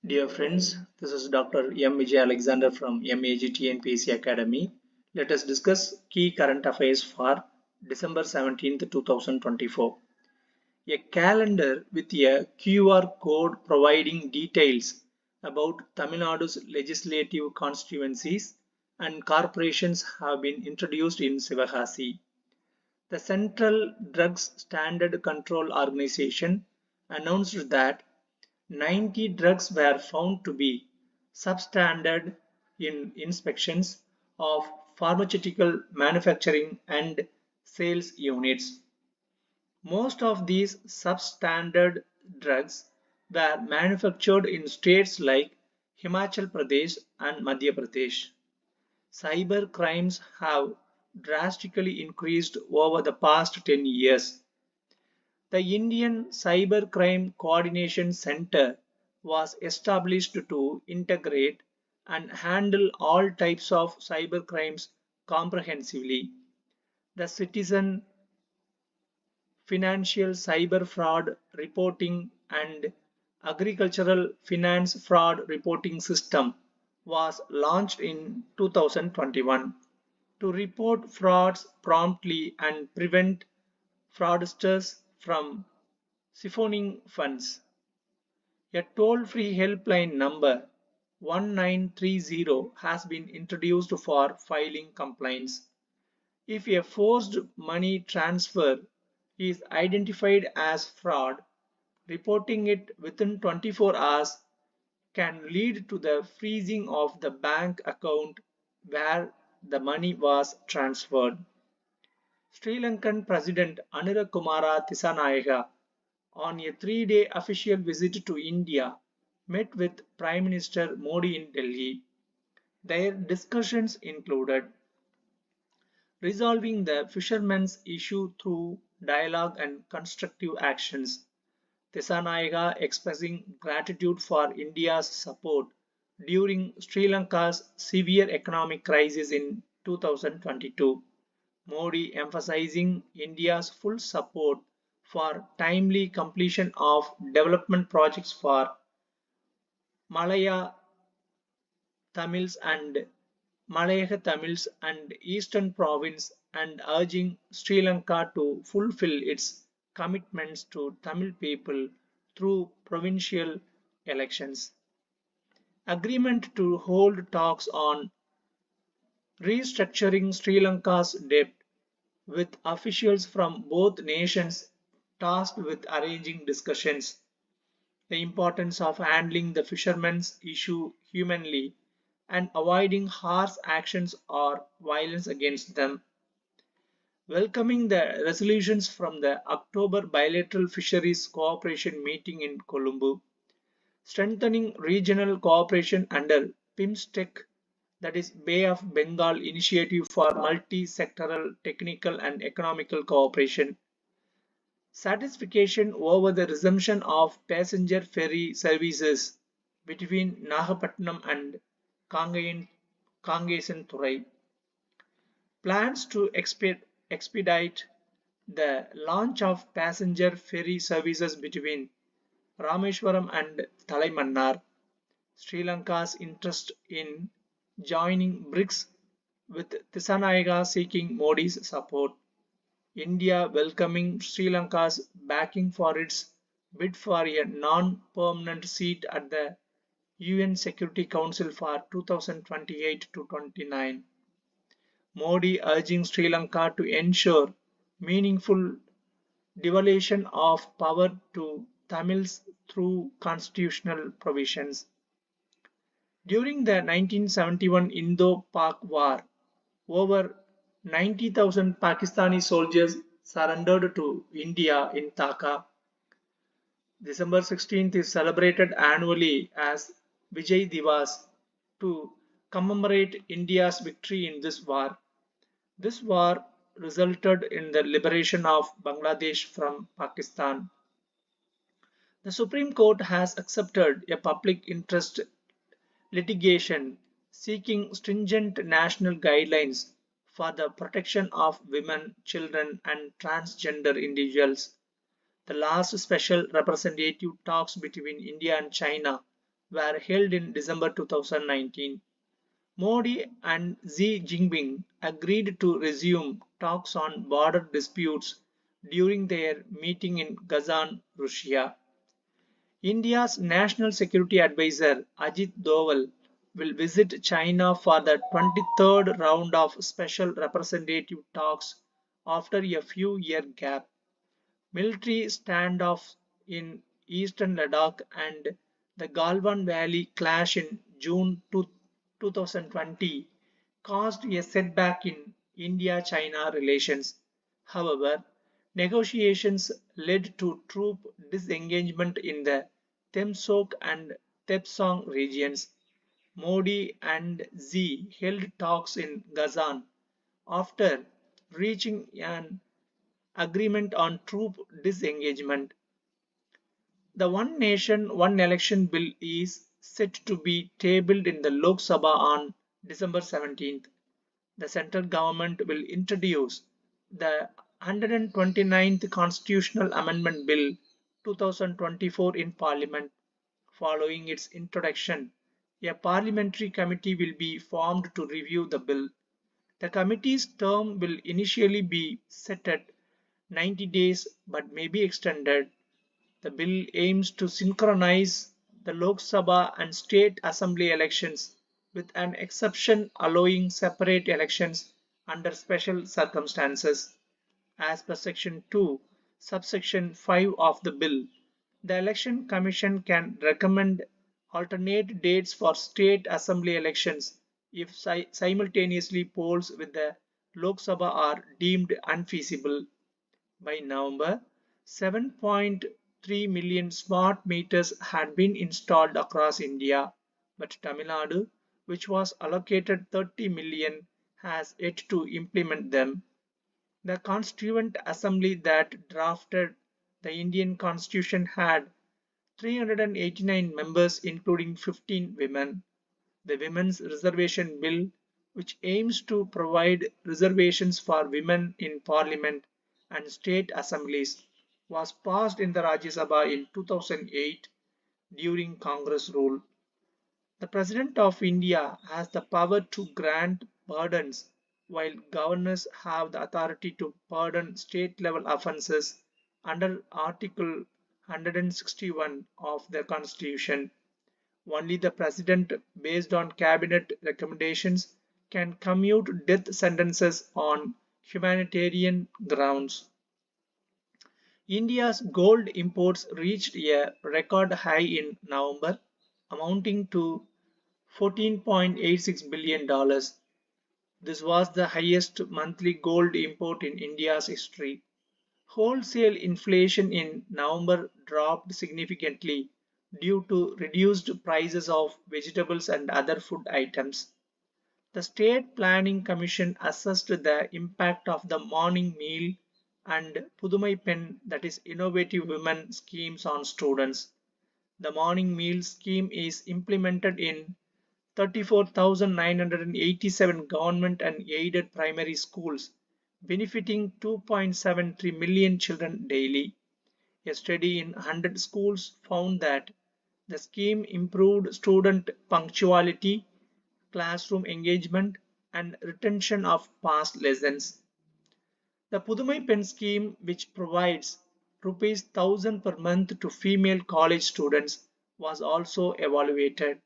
Dear friends, this is Dr. M. Vijay Alexander from MAG TNPSC Academy. Let us discuss key current affairs for December 17th, 2024. A calendar with a QR code providing details about Tamil Nadu's legislative constituencies and corporations have been introduced in Sivagasi. The Central Drugs Standard Control Organization announced that 90 drugs were found to be substandard in inspections of pharmaceutical manufacturing and sales units. Most of these substandard drugs were manufactured in states like Himachal Pradesh and Madhya Pradesh. Cyber crimes have drastically increased over the past 10 years. The Indian Cybercrime Coordination Center was established to integrate and handle all types of cybercrimes comprehensively. The Citizen Financial Cyber Fraud Reporting and Agricultural Finance Fraud Reporting System was launched in 2021 to report frauds promptly and prevent fraudsters from siphoning funds. A toll-free helpline number 1930 has been introduced for filing complaints. If a forced money transfer is identified as fraud, reporting it within 24 hours can lead to the freezing of the bank account where the money was transferred. Sri Lankan President Anura Kumara Tissanayake, on a 3-day official visit to India, met with Prime Minister Modi in Delhi. Their discussions included resolving the fishermen's issue through dialogue and constructive actions. Tissanayake expressing gratitude for India's support during Sri Lanka's severe economic crisis in 2022. Modi emphasizing India's full support for timely completion of development projects for Malaya Tamils and Malayaha Tamils and Eastern Province and urging Sri Lanka to fulfill its commitments to Tamil people through provincial elections. Agreement to hold talks on restructuring Sri Lanka's debt with officials from both nations tasked with arranging discussions. The importance of handling the fishermen's issue humanly and avoiding harsh actions or violence against them. Welcoming the resolutions from the October bilateral fisheries cooperation meeting in Colombo. Strengthening regional cooperation under PIMSTEC, that is Bay of Bengal Initiative for Multi-Sectoral Technical and Economical Cooperation. Satisfaction over the resumption of passenger ferry services between Nagapattinam and Kangesanturai. Plans to expedite the launch of passenger ferry services between Rameswaram and Talaimannar. Sri Lanka's interest in joining BRICS with Tissanayake seeking Modi's support. India welcoming Sri Lanka's backing for its bid for a non-permanent seat at the UN Security Council for 2028 to 29. Modi urging Sri Lanka to ensure meaningful devolution of power to Tamils through constitutional provisions. During the 1971 Indo-Pak War, over 90,000 Pakistani soldiers surrendered to India in Dhaka. December 16th is celebrated annually as Vijay Divas to commemorate India's victory in this war. This war resulted in the liberation of Bangladesh from Pakistan. The Supreme Court has accepted a public interest litigation seeking stringent national guidelines for the protection of women, children, and transgender individuals. The last special representative talks between India and China were held in December 2019. Modi and Xi Jinping agreed to resume talks on border disputes during their meeting in Kazan, Russia. India's National Security Advisor Ajit Doval will visit China for the 23rd round of special representative talks after a few-year gap. Military standoffs in eastern Ladakh and the Galwan Valley clash in June 2020 caused a setback in India-China relations. However, negotiations led to troop disengagement in the Temsok and Tepsong regions. Modi and Xi held talks in Gazan after reaching an agreement on troop disengagement. The One Nation, One Election bill is set to be tabled in the Lok Sabha on December 17th. The central government will introduce the 129th Constitutional Amendment Bill 2024 in Parliament. Following its introduction, a parliamentary committee will be formed to review the bill. The committee's term will initially be set at 90 days but may be extended. The bill aims to synchronize the Lok Sabha and state assembly elections, with an exception allowing separate elections under special circumstances. As per Section 2, subsection 5 of the bill, the Election Commission can recommend alternate dates for state assembly elections if simultaneously polls with the Lok Sabha are deemed unfeasible. By November, 7.3 million smart meters had been installed across India, but Tamil Nadu, which was allocated 30 million, has yet to implement them. The Constituent Assembly that drafted the Indian Constitution had 389 members, including 15 women. The Women's Reservation Bill, which aims to provide reservations for women in Parliament and state assemblies, was passed in the Rajya Sabha in 2008 during Congress rule. The President of India has the power to grant pardons, while governors have the authority to pardon state level offences under Article 161 of the Constitution. Only the President, based on Cabinet recommendations, can commute death sentences on humanitarian grounds. India's gold imports reached a record high in November, amounting to $14.86 billion. This was the highest monthly gold import in India's history. Wholesale inflation in November dropped significantly due to reduced prices of vegetables and other food items. The State Planning Commission assessed the impact of the morning meal and Pudumai Pen, that is innovative women schemes, on students. The morning meal scheme is implemented in 34,987 government and aided primary schools, benefiting 2.73 million children daily. A study in 100 schools found that the scheme improved student punctuality, classroom engagement, and retention of past lessons. The Pudumai Pen scheme, which provides Rs 1,000 per month to female college students, was also evaluated.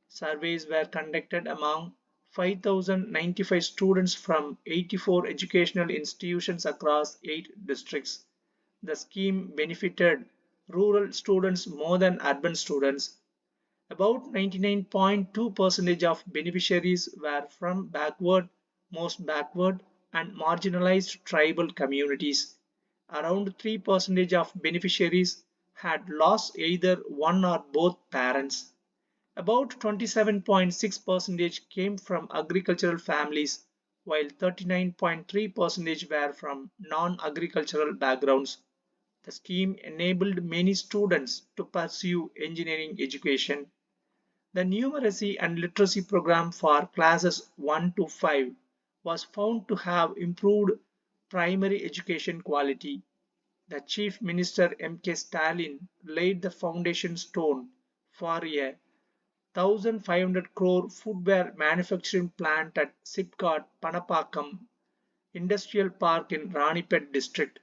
Surveys were conducted among 5,095 students from 84 educational institutions across 8 districts. The scheme benefited rural students more than urban students. About 99.2% of beneficiaries were from backward, most backward, and marginalized tribal communities. Around 3% of beneficiaries had lost either one or both parents. About 27.6% came from agricultural families, while 39.3% were from non-agricultural backgrounds. The scheme enabled many students to pursue engineering education. The numeracy and literacy program for classes 1 to 5 was found to have improved primary education quality. The Chief Minister M.K. Stalin laid the foundation stone for a 1,500 crore footwear manufacturing plant at Sipcot Panapakam Industrial Park in Ranipet district.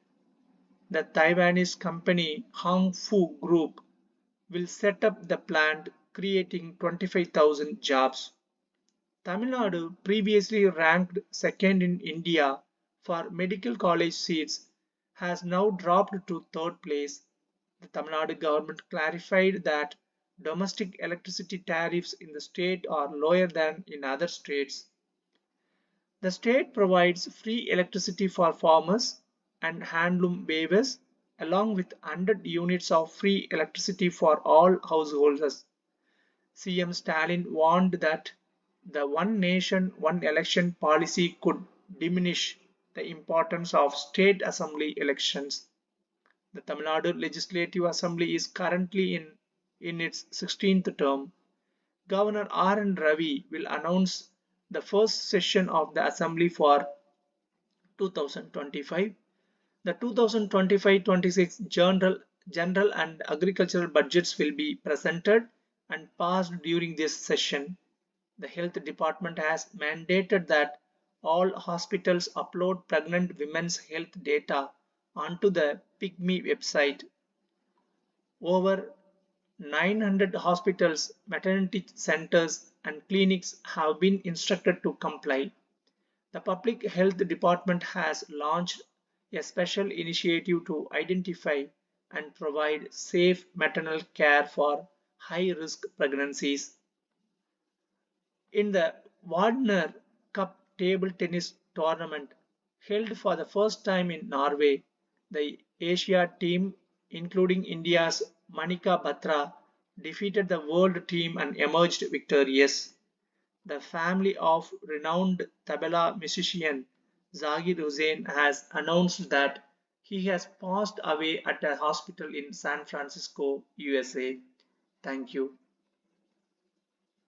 The Taiwanese company Hongfu Group will set up the plant, creating 25,000 jobs. Tamil Nadu, previously ranked second in India for medical college seats, has now dropped to third place. The Tamil Nadu government clarified that domestic electricity tariffs in the state are lower than in other states. The state provides free electricity for farmers and handloom weavers, along with 100 units of free electricity for all households. CM Stalin warned that the one nation, one election policy could diminish the importance of state assembly elections. The Tamil Nadu Legislative Assembly is currently in its 16th term. Governor R. N. Ravi will announce the first session of the Assembly for 2025. The 2025-26 general and agricultural budgets will be presented and passed during this session. The Health Department has mandated that all hospitals upload pregnant women's health data onto the PIGME website. Over 900 hospitals, maternity centers, and clinics have been instructed to comply. The Public Health Department has launched a special initiative to identify and provide safe maternal care for high risk pregnancies. In the Wagner Cup table tennis tournament held for the first time in Norway, the Asia team, including India's Manika Batra, defeated the world team and emerged victorious. The family of renowned tabla musician Zakir Hussain has announced that he has passed away at a hospital in San Francisco, USA. Thank you.